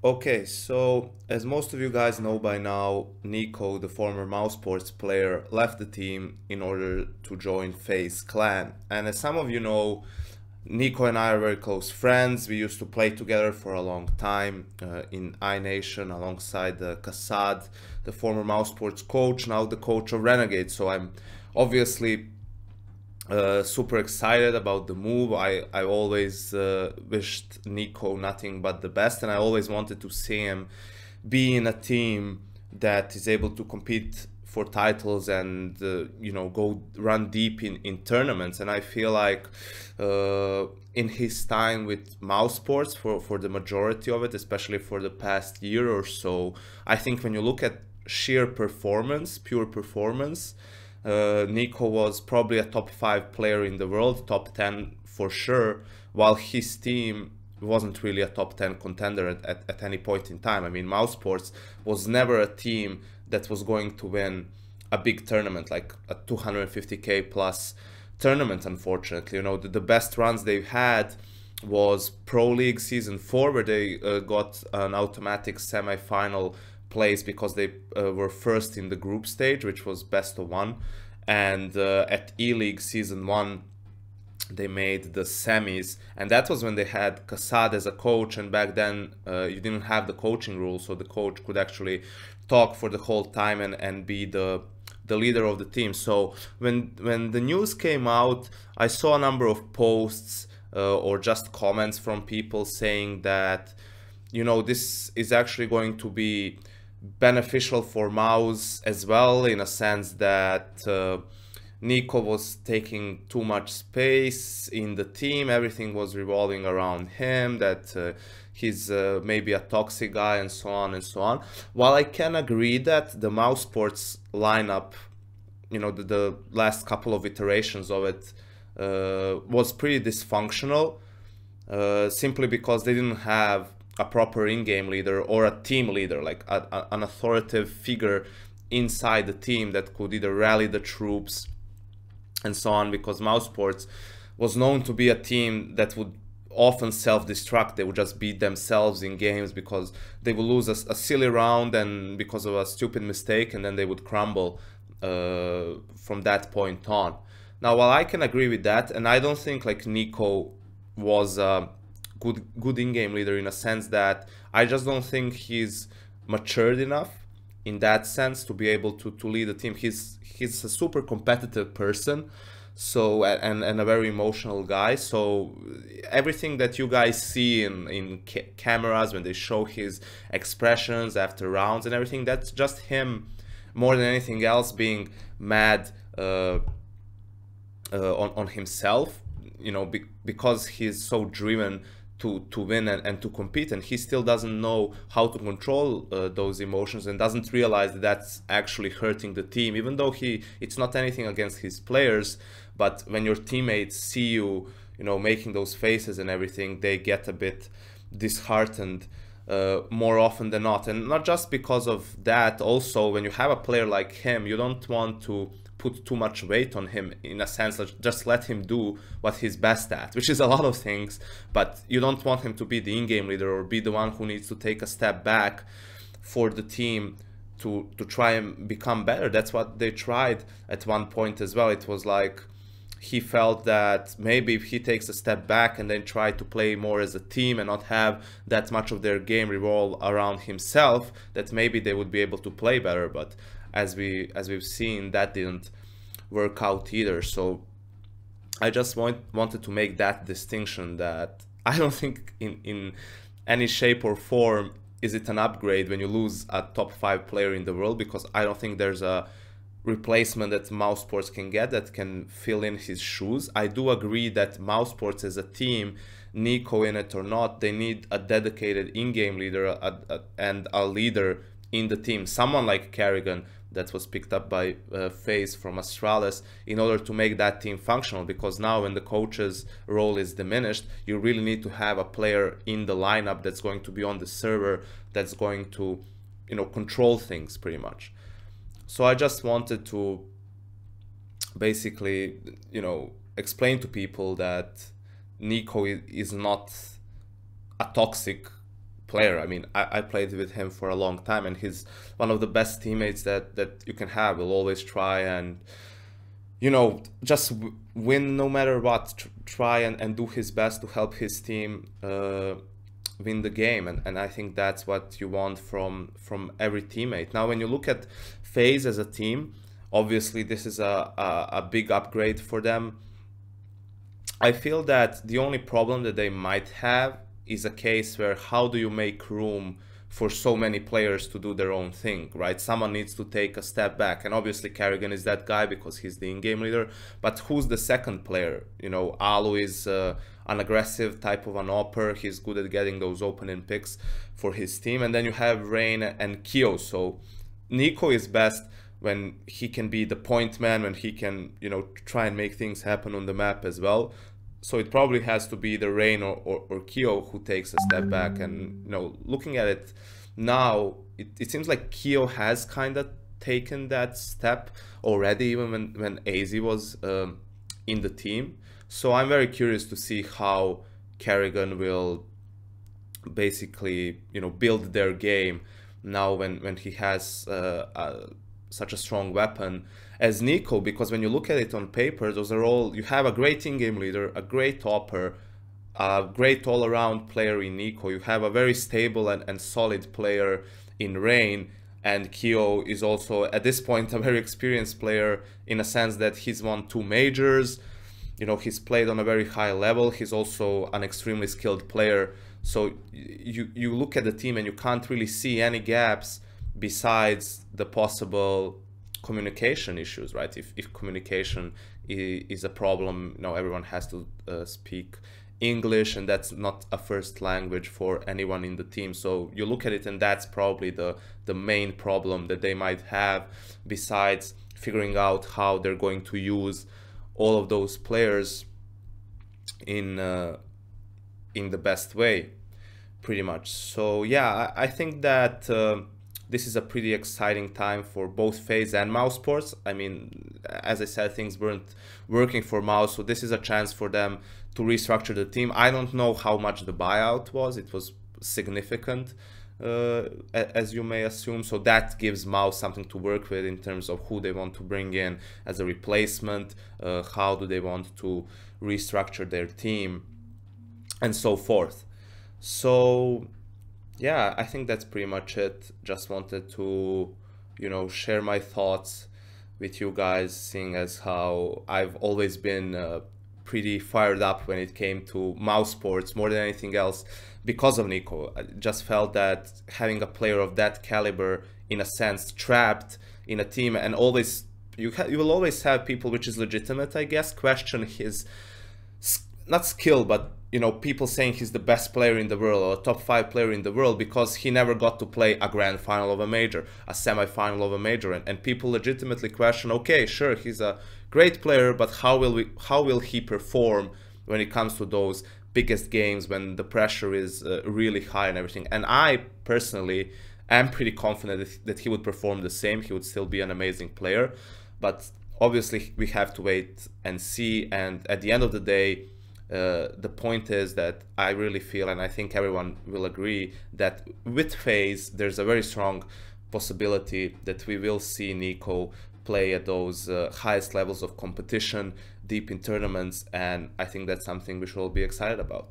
Okay, so as most of you guys know by now, NiKo, the former Mouse Sports player, left the team in order to join FaZe clan. And as some of you know, NiKo and I are very close friends. We used to play together for a long time in iNation alongside Kassad, the former Mouse Sports coach, now the coach of Renegade. So I'm obviously super excited about the move. I always wished NiKo nothing but the best, and I always wanted to see him be in a team that is able to compete for titles and go run deep in tournaments. And I feel like in his time with Mouse Sports for the majority of it, especially for the past year or so, I think when you look at sheer performance, pure performance, NiKo was probably a top 5 player in the world, top 10 for sure, while his team wasn't really a top 10 contender at any point in time. I mean, Mouse Sports was never a team that was going to win a big tournament, like a 250k plus tournament, unfortunately. The best runs they've had was Pro League Season 4, where they got an automatic semi-final place because they were first in the group stage, which was best of one. And at E-League Season 1, they made the semis, and that was when they had Kassad as a coach. And back then you didn't have the coaching rules, so the coach could actually talk for the whole time and be the leader of the team. So when the news came out, I saw a number of posts or just comments from people saying that this is actually going to be beneficial for Mouse as well, in a sense that NiKo was taking too much space in the team, everything was revolving around him, that he's maybe a toxic guy, and so on and so on. While I can agree that the Mouse Sports lineup, the last couple of iterations of it was pretty dysfunctional, simply because they didn't have a proper in-game leader or a team leader, like an authoritative figure inside the team that could either rally the troops and so on, because Mouse Sports was known to be a team that would often self-destruct. They would just beat themselves in games because they would lose a silly round and because of a stupid mistake, and then they would crumble from that point on. Now, while I can agree with that, and I don't think like NiKo was good in-game leader, in a sense that I just don't think he's matured enough in that sense to be able to lead a team. He's a super competitive person, so and a very emotional guy. So everything that you guys see in cameras when they show his expressions after rounds and everything, that's just him more than anything else being mad on himself, because he's so driven to win and to compete, and he still doesn't know how to control those emotions, and doesn't realize that that's actually hurting the team, even though it's not anything against his players. But when your teammates see you making those faces and everything, they get a bit disheartened more often than not. And not just because of that, also when you have a player like him, you don't want to put too much weight on him, in a sense that just let him do what he's best at, which is a lot of things, but you don't want him to be the in-game leader or be the one who needs to take a step back for the team to try and become better. That's what they tried at one point as well. It was like he felt that maybe if he takes a step back and then try to play more as a team and not have that much of their game revolve around himself, that maybe they would be able to play better. But as we've seen, that didn't work out either. So I just wanted to make that distinction, that I don't think in any shape or form is it an upgrade when you lose a top 5 player in the world, because I don't think there's a replacement that Mouse Sports can get that can fill in his shoes. I do agree that Mouse Sports as a team, NiKo in it or not, they need a dedicated in-game leader and a leader in the team, someone like Kerrigan that was picked up by FaZe from Astralis, in order to make that team functional. Because now when the coach's role is diminished, you really need to have a player in the lineup that's going to be on the server, that's going to control things pretty much. So I just wanted to basically explain to people that NiKo is not a toxic player. I mean, I played with him for a long time, and he's one of the best teammates that you can have. He'll always try and, you know, just win no matter what. Try and do his best to help his team win the game, and I think that's what you want from every teammate. Now, when you look at FaZe as a team, obviously this is a big upgrade for them. I feel that the only problem that they might have is a case where how do you make room for so many players to do their own thing, right? Someone needs to take a step back, and obviously Carrigan is that guy because he's the in-game leader, but who's the second player? You know, Alu is an aggressive type of an opper. He's good at getting those opening picks for his team, and then you have Rain and Kyo. So NiKo is best when he can be the point man, when he can, you know, try and make things happen on the map as well. So it probably has to be the Rain or Kyo who takes a step back. And, you know, looking at it now, it seems like Kyo has kind of taken that step already, even when AZ was in the team. So I'm very curious to see how Carrigan will basically, you know, build their game now when he has such a strong weapon as NiKo, because when you look at it on paper, those are all, you have a great in-game leader, a great topper, a great all-around player in NiKo, you have a very stable and solid player in Rain, and Kyo is also at this point a very experienced player in a sense that he's won 2 majors, you know, he's played on a very high level, he's also an extremely skilled player. So you look at the team and you can't really see any gaps besides the possible communication issues, right? If communication is a problem, you know, everyone has to speak English, and that's not a first language for anyone in the team. So you look at it and that's probably the main problem that they might have, besides figuring out how they're going to use all of those players in the best way, pretty much. So yeah, I think that this is a pretty exciting time for both FaZe and mousesports. I mean, as I said, things weren't working for Mouse, so this is a chance for them to restructure the team. I don't know how much the buyout was. It was significant, as you may assume, so that gives Mouse something to work with in terms of who they want to bring in as a replacement, how do they want to restructure their team, and so forth. So yeah, I think that's pretty much it. Just wanted to, you know, share my thoughts with you guys, seeing as how I've always been pretty fired up when it came to mousesports more than anything else because of NiKo. I just felt that having a player of that caliber, in a sense, trapped in a team, and always you will always have people, which is legitimate, I guess, question his not skill, but, you know, people saying he's the best player in the world or a top 5 player in the world because he never got to play a grand final of a major, a semi-final of a major, and people legitimately question, okay, sure, he's a great player, but how will he perform when it comes to those biggest games when the pressure is really high and everything? And I personally am pretty confident that he would perform the same. He would still be an amazing player, but obviously we have to wait and see. And at the end of the day, the point is that I really feel, and I think everyone will agree, that with FaZe there's a very strong possibility that we will see NiKo play at those highest levels of competition, deep in tournaments, and I think that's something we should all be excited about.